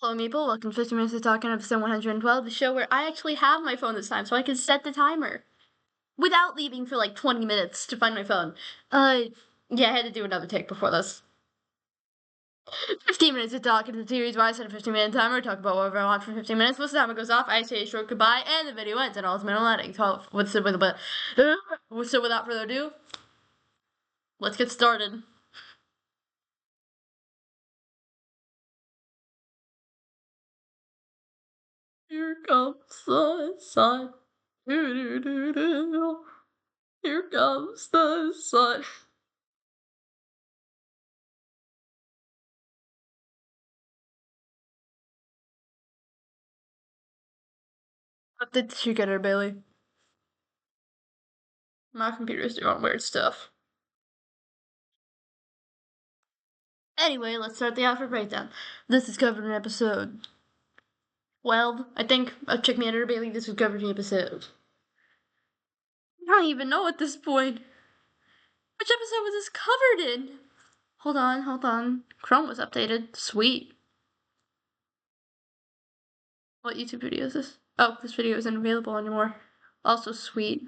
Hello, people. Welcome to 50 Minutes of Talkin, episode 112, the show where I actually have my phone this time, so I can set the timer without leaving for like 20 minutes to find my phone. Yeah, I had to do another take before this. 15 minutes of talking to the series where I set a 15-minute timer, talk about whatever I want for 15 minutes. Once the timer goes off, I say a short goodbye, and the video ends, and all is mental editing. So, without further ado, let's get started. Here comes the sun. Here comes the sun. What did she get her, Bailey? My computer's doing weird stuff. Anyway, let's start the outfit breakdown. This is covered in episode 12, I think, of Check Me Editor Bailey. This was covered in episode. I don't even know at this point. Which episode was this covered in? Hold on. Chrome was updated. Sweet. What YouTube video is this? Oh, this video isn't available anymore. Also sweet.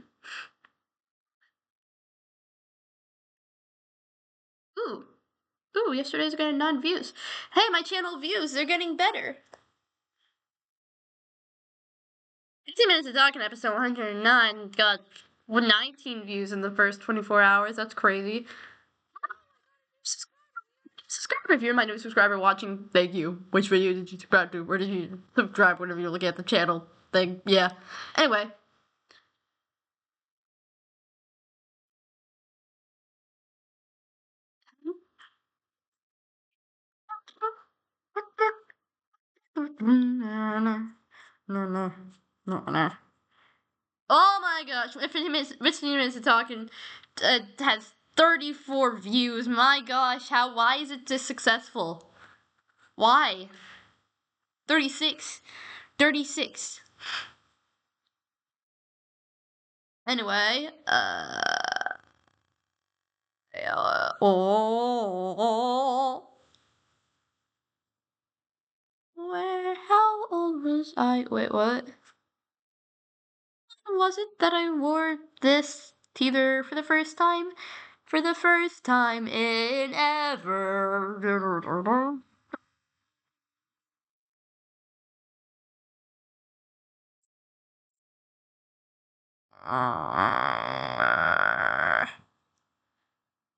Ooh, yesterday's getting 9 views. Hey, my channel views, they're getting better. 15 minutes of talking, episode 109 got 19 views in the first 24 hours. That's crazy. Subscribe if you're my new subscriber watching. Thank you. Which video did you subscribe to? Where did you subscribe whenever you're looking at the channel thing? Yeah. Anyway. Oh my gosh, 15 minutes of talking has 34 views. My gosh, why is it this successful? Why? 36. Anyway, how old was I? Wait, what? Was it that I wore this teeter for the first time? For the first time in ever.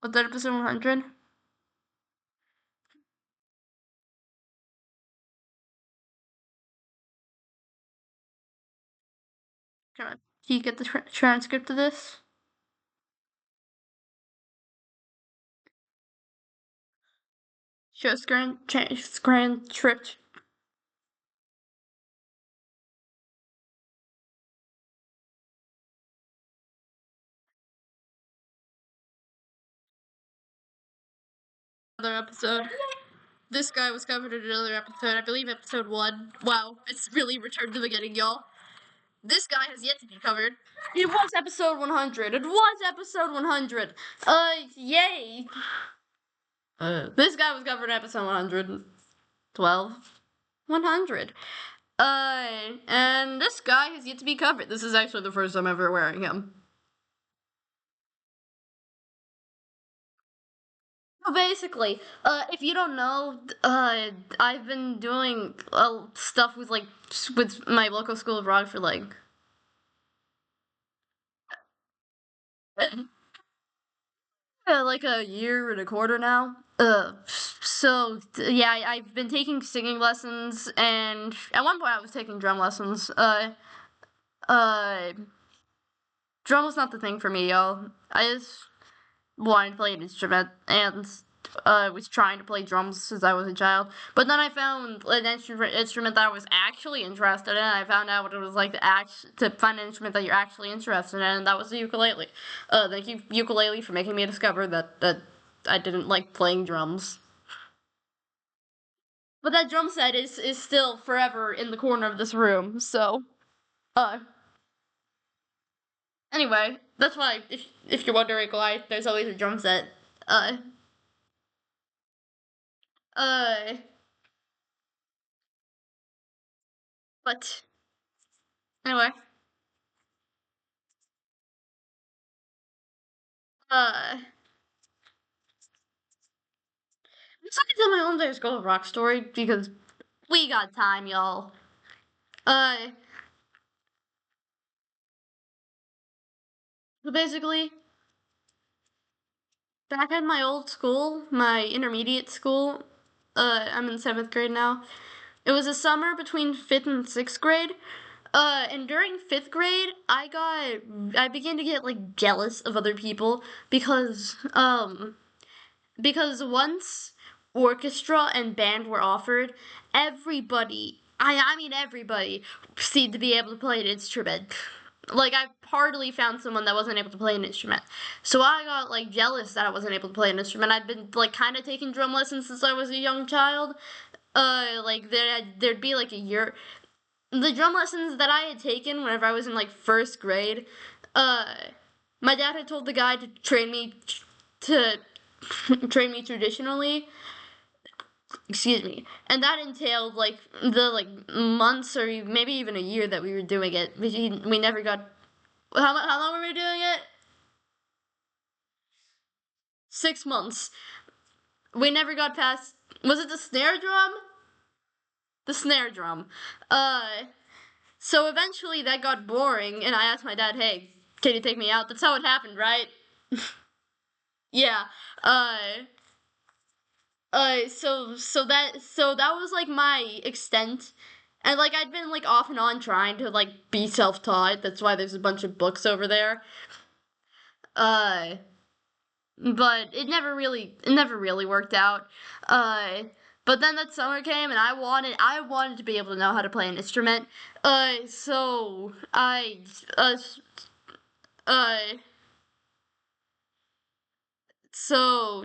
Was that episode 100? Can you get the transcript of this? Show transcript. Another episode. This guy was covered in another episode. I believe episode 1. Wow, it's really returned to the beginning, y'all. This guy has yet to be covered. It was episode 100. It was episode 100. Yay. This guy was covered in episode 112. 100. And this guy has yet to be covered. This is actually the first time ever wearing him. Basically, if you don't know, I've been doing stuff with with my local school of rock for like a year and a quarter now. So yeah, I've been taking singing lessons, and at one point I was taking drum lessons. Uh, drum was not the thing for me, y'all. I just wanted to play an instrument, and was trying to play drums since I was a child. But then I found an instrument that I was actually interested in. I found out what it was like to find an instrument that you're actually interested in, and that was the ukulele. Thank you, ukulele, for making me discover that I didn't like playing drums. But that drum set is still forever in the corner of this room, so, anyway, that's why, if you're wondering why there's always a drum set, uh, uh, But anyway, uh, I'm just gonna tell my own Day School of Rock story because we got time, y'all. Uh, so basically, back at my old school, my intermediate school, I'm in 7th grade now. It was a summer between 5th and 6th grade. And during 5th grade, I began to get like jealous of other people because once orchestra and band were offered, I mean everybody seemed to be able to play an instrument. Like I hardly found someone that wasn't able to play an instrument. So I got like jealous that I wasn't able to play an instrument. I'd been like kind of taking drum lessons since I was a young child. Like there'd be like a year. The drum lessons that I had taken whenever I was in like 1st grade, uh, my dad had told the guy to to train me traditionally. Excuse me, and that entailed like the like months or maybe even a year that we were doing it. We never got. How long were we doing it? 6 months. We never got past. Was it the snare drum? The snare drum. So eventually that got boring, and I asked my dad, "Hey, can you take me out?" That's how it happened, right? Yeah. Uh. So that was like my extent, and like I'd been like off and on trying to like be self-taught. That's why there's a bunch of books over there. Uh. But it never really worked out. Uh. But then that summer came, and I wanted to be able to know how to play an instrument. So uh, so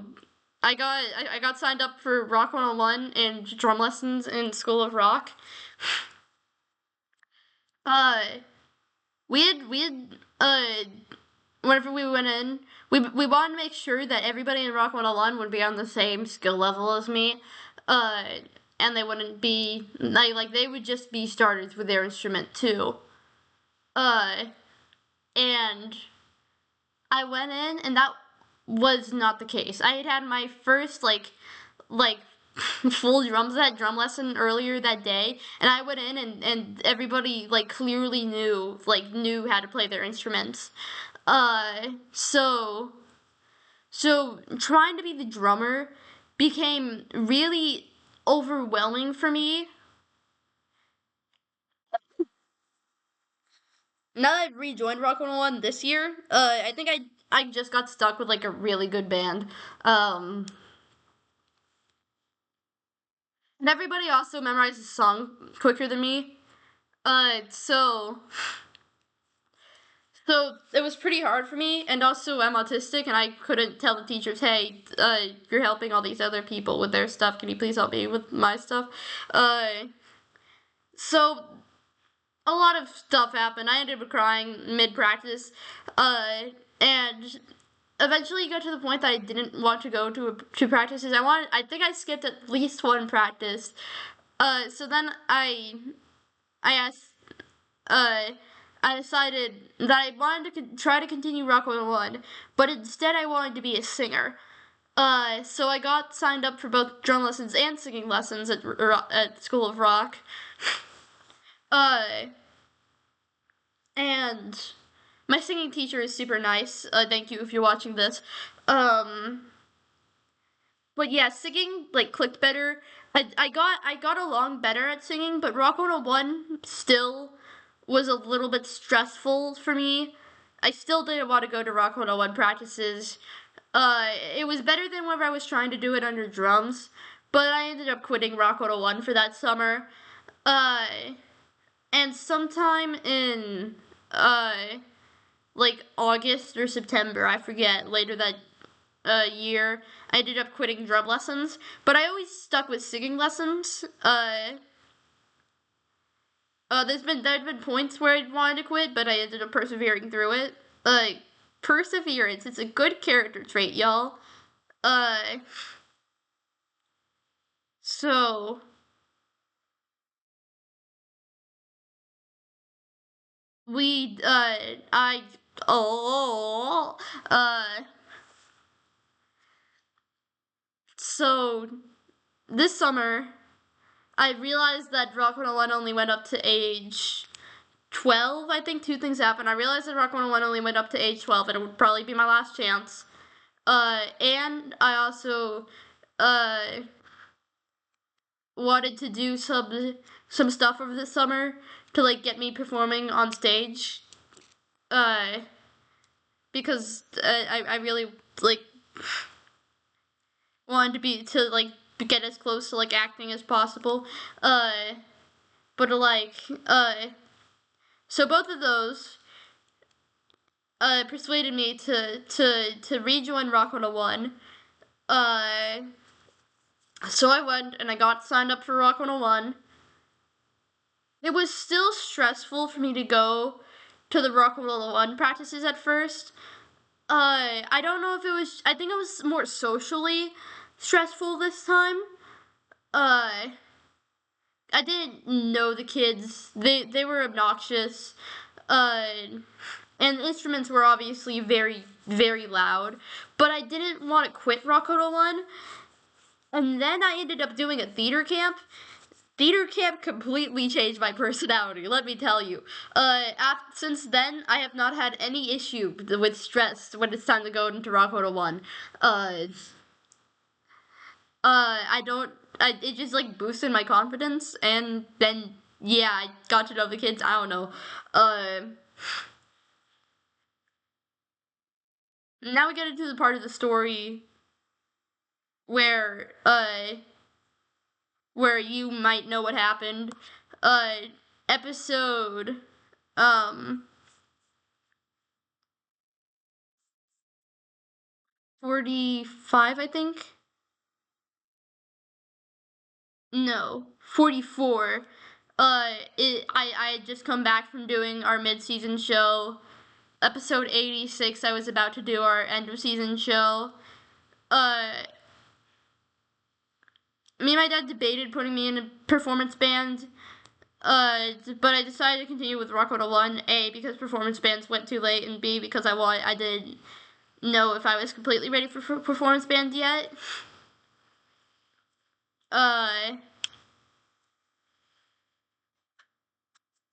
I got signed up for Rock 101 and drum lessons in School of Rock. Uh, we had whenever we went in, we wanted to make sure that everybody in Rock 101 would be on the same skill level as me. Uh, and they wouldn't be like they would just be starters with their instrument too. Uh, and I went in, and that was not the case. I had had my first like full drum lesson earlier that day, and I went in, and everybody like clearly knew how to play their instruments. So trying to be the drummer became really overwhelming for me. Now that I've rejoined Rock 101 this year, I think I just got stuck with like a really good band. Um, and everybody also memorizes the song quicker than me. So it was pretty hard for me, and also I'm autistic, and I couldn't tell the teachers, "Hey, you're helping all these other people with their stuff. Can you please help me with my stuff?" So a lot of stuff happened. I ended up crying mid practice, and eventually got to the point that I didn't want to go to practices. I think I skipped at least one practice. So then I asked uh, I decided that I wanted to try to continue Rock 101, but instead I wanted to be a singer. So I got signed up for both drum lessons and singing lessons at School of Rock. Uh, and my singing teacher is super nice. Thank you if you're watching this. Um, but yeah, singing like clicked better. I got along better at singing, but Rock 101 still was a little bit stressful for me. I still didn't want to go to Rock 101 practices. It was better than whenever I was trying to do it under drums, but I ended up quitting Rock 101 for that summer. Uh, and sometime in uh like August or September, I forget, later that year, I ended up quitting drum lessons, but I always stuck with singing lessons. There'd been points where I wanted to quit, but I ended up persevering through it. Like perseverance, it's a good character trait, y'all. Uh, so we I oh so this summer I realized that Rock 101 only went up to age 12. I think two things happened. I realized that Rock 101 only went up to age 12 and it would probably be my last chance. And I also uh wanted to do some stuff over the summer to like get me performing on stage. Uh because I really like wanted to be to like get as close to like acting as possible. Uh, but like so both of those persuaded me to rejoin Rock 101. Uh, so I went and I got signed up for Rock 101. It was still stressful for me to go to the Rock 101 practices at first. I don't know if it was. I think it was more socially stressful this time. Uh, I didn't know the kids. They were obnoxious. And the instruments were obviously very loud. But I didn't want to quit Rock 101. And then I ended up doing a theater camp. Theater camp completely changed my personality, let me tell you. Since then, I have not had any issue with stress when it's time to go into Rock 101. Uh, I don't. It just like boosted my confidence, and then yeah, I got to know the kids. I don't know. Uh, Now we get into the part of the story where where you might know what happened. Uh, Episode 45, I think. No, 44. I had just come back from doing our mid-season show. Episode 86, I was about to do our end of season show. Uh, Me and my dad debated putting me in a performance band. But I decided to continue with Rock 101. A, because performance bands went too late, and B, because I didn't know if I was completely ready for performance band yet. Uh,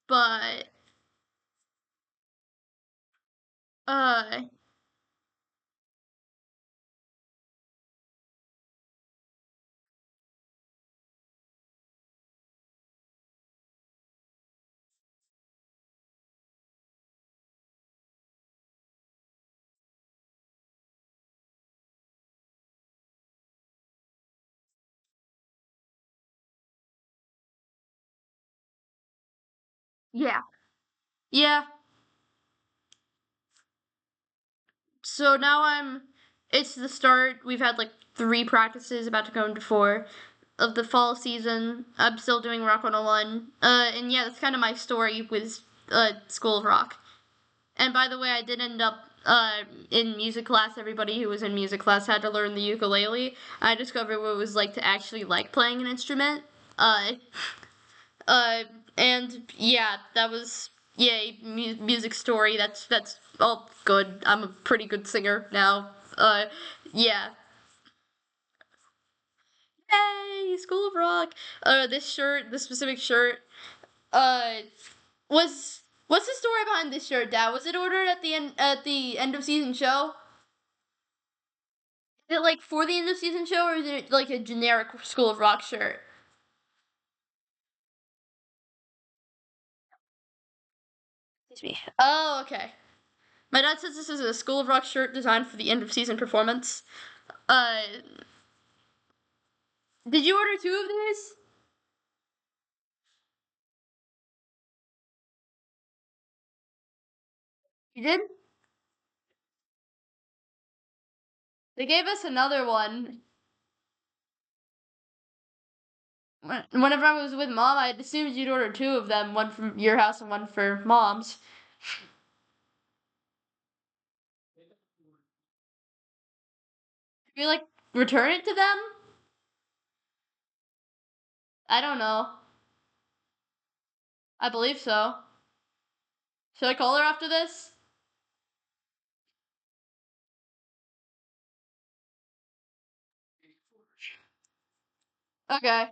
but uh, yeah, yeah. So now it's the start. We've had like 3 practices, about to go into 4 of the fall season. I'm still doing Rock 101. And yeah, that's kind of my story with School of Rock. And by the way, I did end up in music class. Everybody who was in music class had to learn the ukulele. I discovered what it was like to actually like playing an instrument. Uh, and yeah, that was yay music story. That's all good. I'm a pretty good singer now. Yeah. Hey, School of Rock. This specific shirt, uh, was what's the story behind this shirt, Dad? Was it ordered at the end of season show? Is it like for the end of season show, or is it like a generic School of Rock shirt? Excuse me. Oh, okay. My dad says this is a School of Rock shirt designed for the end of season performance. Uh, did you order 2 of these? You did? They gave us another one. Whenever I was with Mom, I assumed you'd order 2 of them, one from your house and one for Mom's. Did we like return it to them? I don't know. I believe so. Should I call her after this? Okay.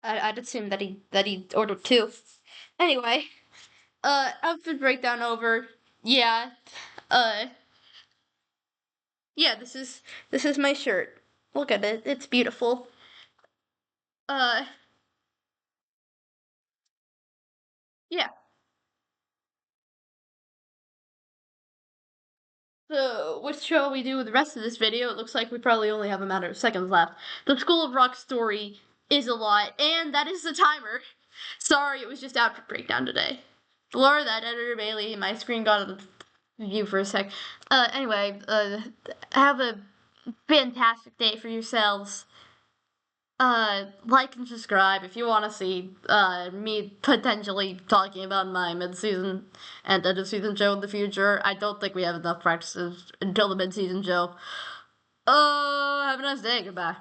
I'd assume that he ordered two. Anyway, outfit breakdown over. Yeah. Uh, yeah. This is my shirt. Look at it. It's beautiful. Uh, yeah. So, what shall we do with the rest of this video? It looks like we probably only have a matter of seconds left. The School of Rock story is a lot, and that is the timer. Sorry, it was just outfit breakdown today. Blur that, Editor Bailey. My screen got a view for a sec. Anyway, have a fantastic day for yourselves. Like and subscribe if you want to see me potentially talking about my mid-season and end-of-season show in the future. I don't think we have enough practices until the mid-season show. Have a nice day. Goodbye.